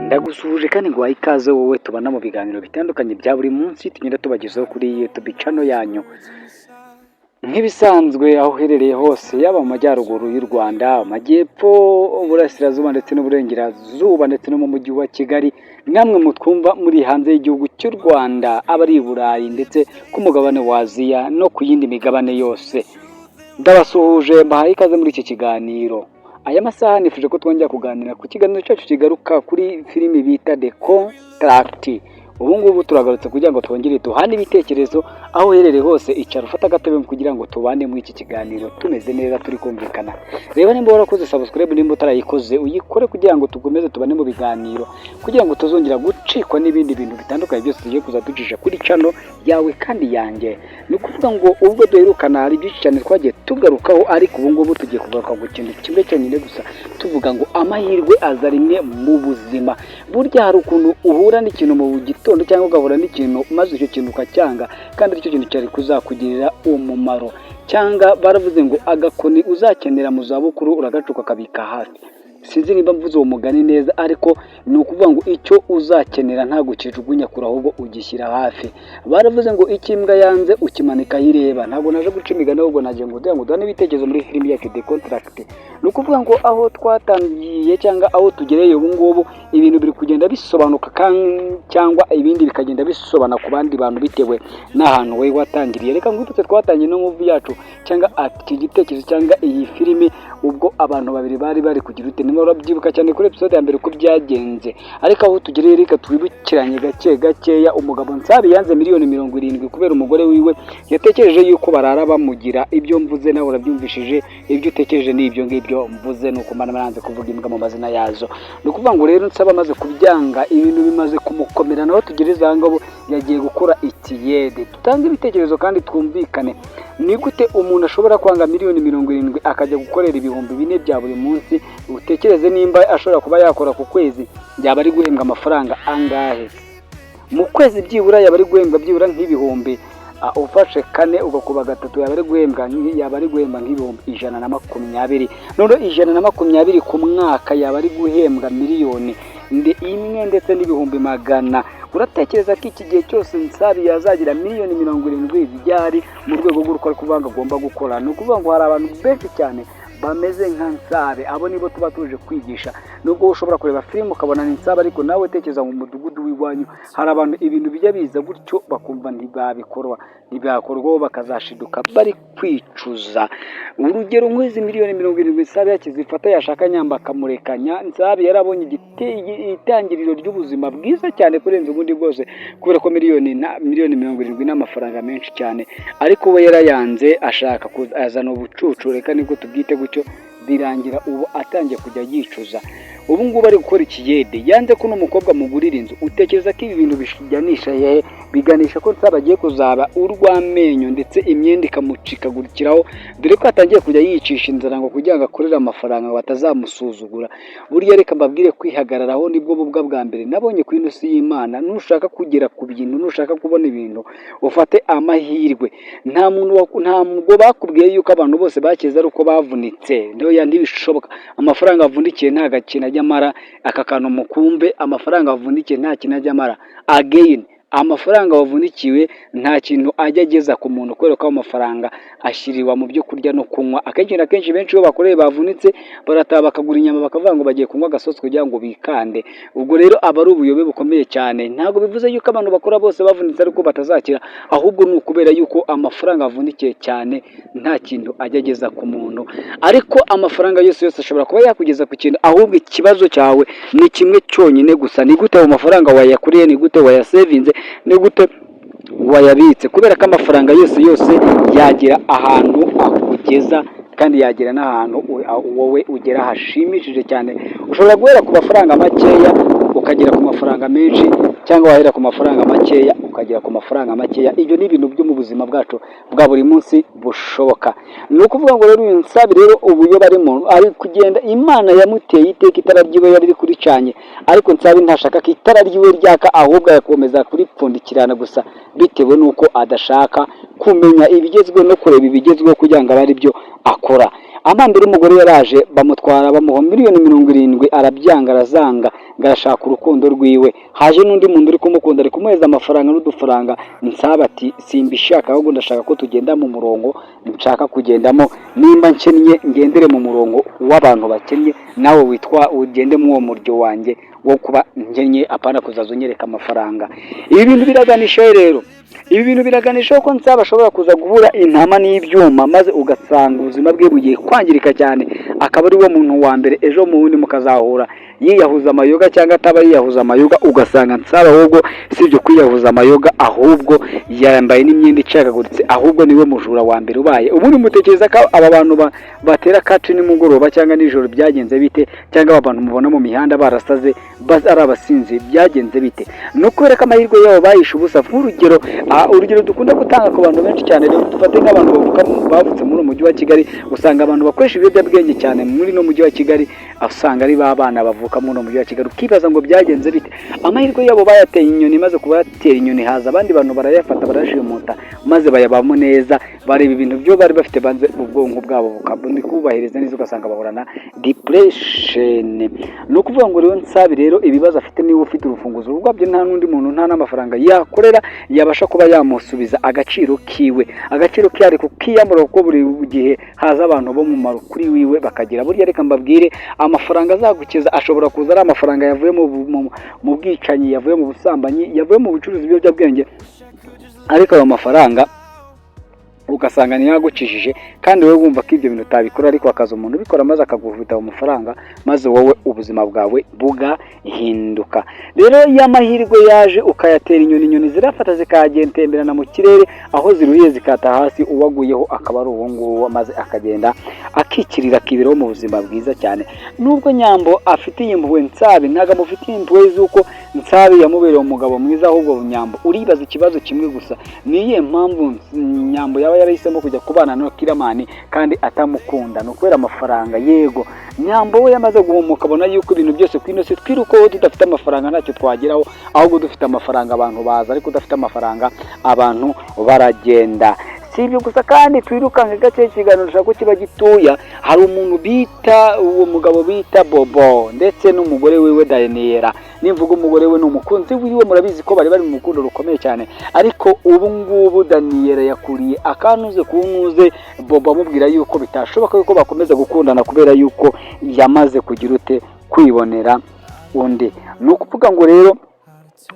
Ndagusuhuje kandi ngo ikaze wowe tubana mu biganiro bitandukanye bya buri munsi tugenda tubagezaho kuri YouTube channel yanyu. Nk'ibisanzwe aho uherereye hose yaba mu majyaruguru y'u Rwanda, amajyepfo, uburasirazuba ndetse n'uburengerazuba ndetse no mu mujyi wa Kigali, namwe mutwumva muri hanze y'igihugu cy'u Rwanda, abari i Burayi ndetse ku mugabane wa Aziya no ku yindi migabane yose. Ndabasuhuje mbahaye ikaze muri iki kiganiro. Aya masaha nifuje ko twongera kuganira ku kiganiro cyacu kigaruka kuri filimi bita The Contract. Ubu ngubu turagarutse kugira ngo twongere duhane ibitekerezo, aho uherereye hose icara ufata agatebe kugira ngo tubane muri iki kiganiro tumeze neza turi kumvikana. Reba nimba warakoze subscribe, nimba utarayikoze uyikore kugira ngo tukomeze tubane mu biganiro, kugira ngo tuzongera gucikwa n'ibindi bintu bitandukanye byose tugiye kuzaducisha kuri channel yawe kandi yanjye. Ni ukuvuga ngo ubwo duherukana hari byinshi cyane twagiye tugarukaho, ariko ubu ngubu tugiye kugaruka ku kintu kimwe cyonyine gusa, tuvuga ngo amahirwe aza rimwe mu buzima. Burya hari ukuntu uhura n'ikintu mu gitondo cyangwa ugahura n'ikintu maze icyo kintu ukacyanga, kandi icyo kintu cyari kuzakugirira umumaro. Cyangwa baravuze ngo agakoni uzakenera mu zabukuru uragacuka kabika hafi. Sinzi niba mvuze uwo mugani neza, ariko ni ukuvuga ngo icyo uzakenera ntabwo ukijugunya kure, ahubwo ugishyira hafi. Baravuze ngo ikimbwa yanze ukimanika yireba. Ntabwo naje guca imigani, ahubwo nagiye ngo duhane ibitekerezo muri filimi ya The Contract. Ni ukuvuga ngo aho twatangiye cyangwa aho tugereye ubu ngubu, ibintu biri kugenda bisobanuka cyangwa ibindi bikagenda bisobana ku bandi bantu bitewe n'ahantu we watangiriye. Reka ngwitse twatangiye no movie yacu cyangwa iki gitekerezo cyangwa iyi filimi, ubwo abantu babiri bari kugira ute. Niba urabyibuka cyane kuri episode ya mbere uko byagenze, ariko aho tugereye reka twibukiranye gakeya. Umugabo Nsabi yanze miliyoni 70 kubera umugore wiwe yatekereje yuko barara bamugira. Ibyo mvuze nawe urabyumvishije, ibyo utekereje ni ibyo ngibyo mvuze, nuko maranze kuvuga imbwa mu mazina yazo. Ni ukuvuga ngo rero Nsaba amaze kubyanga, ibintu bimaze kumukomera, naho tugereza aha ngabo yagiye gukora ikiyede. Tutange ibitekerezo kandi twumvikane. Ni gute umuntu ashobora kwanga miliyoni 70 akajya gukorera ibihumbi 4 bya buri munsi? Utekereze nimba ashobora kuba yakora ku kwezi, yaba ari guhembwa amafaranga angahe mu kwezi? Byibura yaba ari guhembwa byibura nk'ibihumbi, ufashe 4 ugakuba 3 yaba ari guhembwa nk'ibihumbi 120. None 120 ku mwaka yaba ari guhembwa miliyoni imwe ndetse n'ibihumbi 100. Uratekereza ko iki gihe cyose Nsabi yazagira miliyoni 70 byari mu rwego rw'uko ari kuvanga agomba gukora? Ni ukuvuga ngo hari abantu benshi cyane bameze nka Nsabe, abo nibo tuba tuje kwigisha. Nubwo ushobora kureba filime ukabona ni Nsabe, ariko nawe tekereza mu mudugudu w'iwanyu hari abantu ibintu bijya biza gutyo bakumva ntibakorwaho bakazashiduka bari kwicuza. Urugero nk'izi miliyoni 70 Nsabe yakizifata yashaka Nyamba akamurekanya. Nsabe yarabonye itangiriro ry'ubuzima bwiza cyane kurenza ubundi bwose, kubera ko miliyoni 70 n'amafaranga menshi cyane, ariko we yarayanze ashaka kuzana ubucucu, reka niko tubwite gutyo. Birangira ubu atangiye kujya yicuza. Ubu ngubu ari gukora ikiyede, yanze ko n'umukobwa mugurira inzu. Utekereza ko ibi bintu bijyanisha hehe? Biganisha ko Nsaba agiye kuzaba urw'amenyo ndetse imyenda ikamucikagurikiraho, dore ko atangiye kujya yicisha inzara ngo kugira ngo akorere amafaranga ngo batazamusuzugura. Burya reka mbabwire, kwihagararaho nibwo bubwa bwa mbere nabonye ku ino si y'Imana. Nushaka kugera ku bintu, nushaka kubona ibintu, ufate amahirwe. Ntabwo bakubwiye yuko abantu bose bakize ari uko bavunitse. Ntibishoboka. Amafaranga avunikiye nta gakina ajya amara. Aka kantu mukumve, amafaranga avunikiye nta kintu ajya amara. Again, amafaranga wavunikiwe nta kintu ajya ageza ku muntu, kubera ko amafaranga ashyirirwa mu byo kurya no kunywa. Akenshi na kenshi benshi iyo bakoreye bavunitse barataha bakagura inyama bakavuga ngo bagiye kunywa agasosi kugira ngo bikande. Ubwo rero aba ari ubuyobe bukomeye cyane. Ntabwo bivuze yuko abantu bakora bose bavunitse ariko batazakira, ahubwo ni ukubera yuko amafaranga avunikiye cyane nta kintu ajya ageza ku muntu. Ariko amafaranga yose ashobora kuba yakugeza ku kintu, ahubwo ikibazo cyawe ni kimwe cyonyine gusa: ni gute ayo mafaranga wayakuriye, ni gute wayasevinze, ni gute wayabitse. Kubera ko amafaranga yose yagira ahantu akugeza, kandi yagira n'ahantu wowe ugera hashimishije cyane. Ushobora guhera ku mafaranga makeya ukagera ku mafaranga menshi, cyangwa wahera ku mafaranga makeya ukagera ku mafaranga makeya. Ibyo ni ibintu byo mu buzima bwacu bwa buri munsi bushoboka. Ni ukuvuga ngo rero uyu Nsabi rero ubu iyo barimo ari kugenda, Imana yamuteye iteka itara ryiwe yari kuricanye, ariko Nsabi ntashaka ko itara ryiwe ryaka, ahubwo agakomeza kuripfundikirana gusa bitewe n'uko adashaka kumenya ibigezweho no kureba ibigezweho kugira ngo abe ari byo akora. Amambere umugore yaraje bamutwara bamuha miliyoni 70, arabyanga arazanga, garashaka urukundo rwiwe. Haje n'undi muntu uri kumukunda ari kumuheza amafaranga n'udufaranga. Nsabi ati simbishaka, ahubwo ndashaka ko tugenda mu murongo nshaka kugendamo, nimba nkennye ngendere mu murongo w'abantu bakennye, nawe witwa ugende mu uwo muryo wanjye wo kuba nkennye, apana kuzaza unyereka amafaranga. Ibi bintu biraganisha rero, ibi bintu biraganisha ko Nsabi ashobora kuza guhura intama n'ibyuma, maze ugasanga ubuzima bwe bugiye kwangirika cyane, akaba ari wo muntu wa mbere ejo mu wundi mukazahura yiyahuza amayoga cyangwa ataba yiyahuza amayoga, ugasanga Nsabi ahubwo sibyo kwiyahuza amayoga, ahubwo yambaye n'imyenda icagaguritse, ahubwo niwe mujura wa mbere ubaye. Ubundi mutekereza ko aba bantu batera kaci nimugoroba cyangwa nijoro byagenze bite? Cyangwa aba bantu mubona mu mihanda barasaze ari abasinzi byagenze bite? No kubera ko amahirwe yabo bayisha ubusa. Urugero dukunda gutanga ku bantu benshi cyane, rero dufate nk'abantu bavutse muri umujyi wa Kigali, usanga abantu bakoresha ibiyobyabwenge cyane muri no mujyi wa Kigali, usanga ari ba bana bavuka muri umujyi wa Kigali, ukibaza ngo byagenze bite? Amahirwe yabo bayateye inyoni, maze kubatera inyoni haza abandi bantu barayafata barashimuta, maze bayabamo neza, bareba ibintu byo bari bafite banze ubwonko bwabo bukabundi kubahiriza neza, ugasanga bahorana depression. No kuvuga ngo rero Nsabi rero ibibazo afite, niba ufite urufunguzo rwabyo nta n'undi muntu nta n'amafaranga yakorera yabasha kuba yamusubiza agaciro kiwe, agaciro ke ari kukiyamura, kuko buri gihe haza abantu bo mu maru kuri wiwe bakagira. Burya reka mbabwire, amafaranga azagukiza ashobora kuza ari amafaranga yavuye mu bwicanyi, yavuye mu busambanyi, yavuye mu bucuruzi bw'ibiyobyabwenge, ariko ayo mafaranga ugasanga ntiyagukijije, kandi wowe wumva ko ibyo bintu utabikora, ariko akaza umuntu ubikora maze akagufita amafaranga, maze wowe ubuzima bwawe bugahinduka. Rero y'amahirwe yaje ukayatera inyoni zirafata zikagentemberana mu kirere, aho ziruhiye zikata hasi, uwaguyeho akaba ari uwo nguwo, maze akagenda akikirira akiberaho mu buzima bwiza cyane. Nubwo Nyambo afitiye impuhwe Nsabi, ntago amufitiye impuhwe z'uko Nsabi yamubereye umugabo mwiza, ahubwo Nyambo uribaza ikibazo kimwe gusa, niye mpamvu Nyambo yaba yarahisemo kujya kubana na Kiramani kandi atamukunda? No kubera amafaranga. Yego, Nyambo we yamaze guhumuka, abona yuko ibintu byose kwino se twiruko tudafite amafaranga ntacyo twageraho, ahubwo dufite amafaranga abantu baza, ariko udafite amafaranga abantu baragenda. Si ibyo gusa kandi twirukanka gake, ikiganiro ushaka ko kiba gituya. Hari umuntu bita, uwo mugabo bita Bobo, ndetse n'umugore wiwe Daniela. Nimvuga umugore we n'umukunzi wiwe, murabizi ko bari mu rukundo rukomeye cyane, ariko ubu ngubu Daniela yakuriye akanuze kunuze Bobo amubwira yuko bitashoboka yuko bakomeza gukundana, kubera yuko yamaze kugira ute kwibonera undi. Ni ukuvuga ngo rero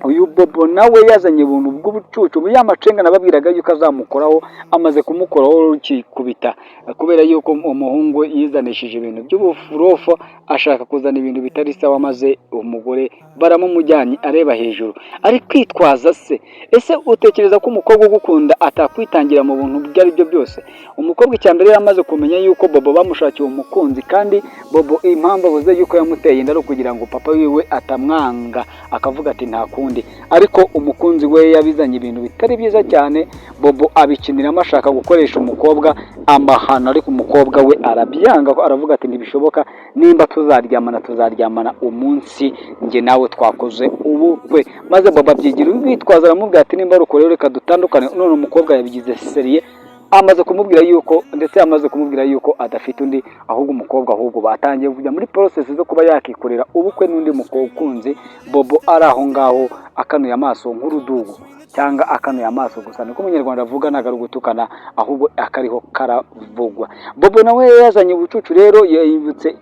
uyu Bobo nawe yazanye ubuntu bw'ubucucu, ya macenga nababwiraga yuko azamukoraho, amaze kumukoraho rukikubita, kubera yuko umuhungu yizanishije ibintu by'ubufurofo, ashaka kuzana ibintu bitari sawa, maze umugore baramumujyanye areba hejuru, ari kwitwaza se. Ese utekereza ko umukobwa ugukunda atakwitangira mu buntu ibyo ari byo byose? Umukobwa icyambere yamaze kumenya yuko Bobo bamushakiye umukunzi, kandi Bobo impamvu avuze yuko yamuteye inda ari kugira ngo papa wiwe atamwanga, akavuga ati nta kundi. Ariko umukunzi we yabizanye ibintu bitari byiza cyane, Bobo abikiniramo ashaka gukoresha umukobwa amahano, ariko umukobwa we arabyanga, aravuga ati ntibishoboka, nimba tuzaryamana umunsi nge nawe twakoze ubukwe. Maze Bobo abyigira urwitwaza, aramubwira ati nimba ruko rero reka dutandukane. None umukobwa yabigize seriye, amaze kumubwira yuko adafite undi, ahubwo umukobwa ahubwo batangiye kujya muri process zo kuba yakikorera ubukwe n'undi mukunzi. Bobo ari aho ngaho akanuye amaso nk'urudugu, cyangwa akanuye amaso gusa, niko umunyarwanda avuga, ntago ari gutukana, ahubwo akariho karavugwa. Bobo nawe yazanye ubucucu rero, yibutse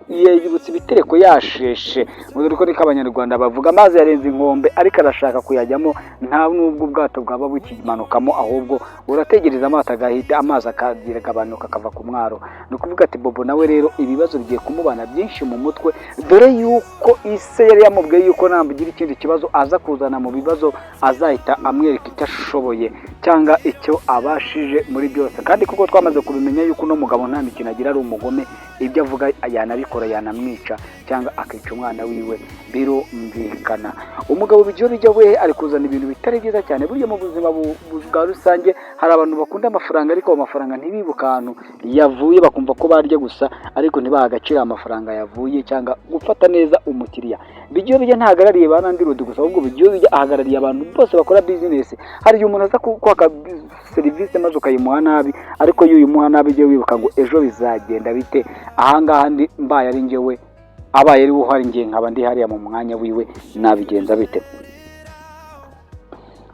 ibitereko yasheshe, muko niko abanyarwanda bavuga, amazi yarenze inkombe, ariko arashaka kuyajyamo, nta nubwo ubwato bwaba bukimanukamo, ahubwo urategereza amazi agahita, amazi akagabanuka akava ku mwaro. Ni ukuvuga ati Bobo nawe rero ibibazo bigiye kumubana byinshi mu mutwe, dore yuko ise yari yamubwiye yuko nambugira ikindi kibazo aza kuzana mu bibazo, azahita amwereka icyo ashoboye cyangwa icyo abashije muri byose. Kandi kuko twamaze kubimenya yuko no mugabo nta mikino agira, ari umugome ibyo avuga yanabikora, yanamwica cyangwa akica umwana wiwe, birumvikana. Umugabo bijya we ari kuzana ibintu bitari byiza cyane. Burya mu buzima bwa rusange hari abantu bakunda amafaranga, ariko amafaranga ntibibuka ahantu yavuye, bakumva ko barya gusa ariko ntibaha agaciro amafaranga yavuye, cyangwa gufata neza umukiriya. Bijya ntahagarariye ba Nandirodi gusa, ahubwo bijya ahagarariye abantu bose bakora business. Hari igihe umuntu aza kwaka serivisi maze ukayimuha nabi, ariko iyo uyimuha nabi ujye wibuka ngo ejo bizagenda bite, ahangaha ndi mbaye ari njyewe, abaye ari uhari ngiye nkaba ndi hariya mu mwanya wiwe, nabigenza bite?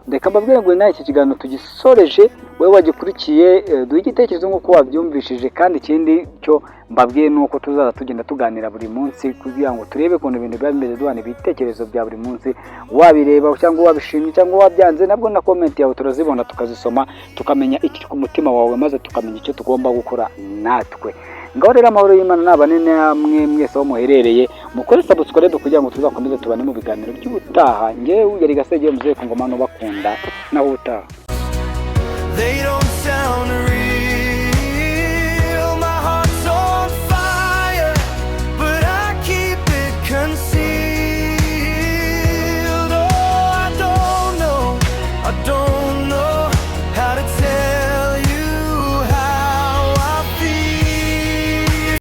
Ndeka mbabwire ngo nawe iki kiganiro tugisoreje, wowe wagikurikiye duhe igitekerezo nk'uko wabyumvishije, kandi ikindi cyo mbabwiye ni uko tuzaza tugenda tuganira buri munsi kugira ngo turebe ukuntu ibintu biba bimeze, duhana ibitekerezo bya buri munsi, wabireba cyangwa wabishimye cyangwa wabyanze, nabwo na comment yawe turazibona tukazisoma, tukamenya ikiri ku mutima wawe, maze tukamenya icyo tugomba gukora natwe. Ngaho rero amahoro y'Imana nabane namwe mwese aho muherereye, mukore subscribe kugira ngo tuzakomeze tubane mu biganiro by'ubutaha. Ngewe yari Gasege muzehe ku ngoma no bakunda naho utaha.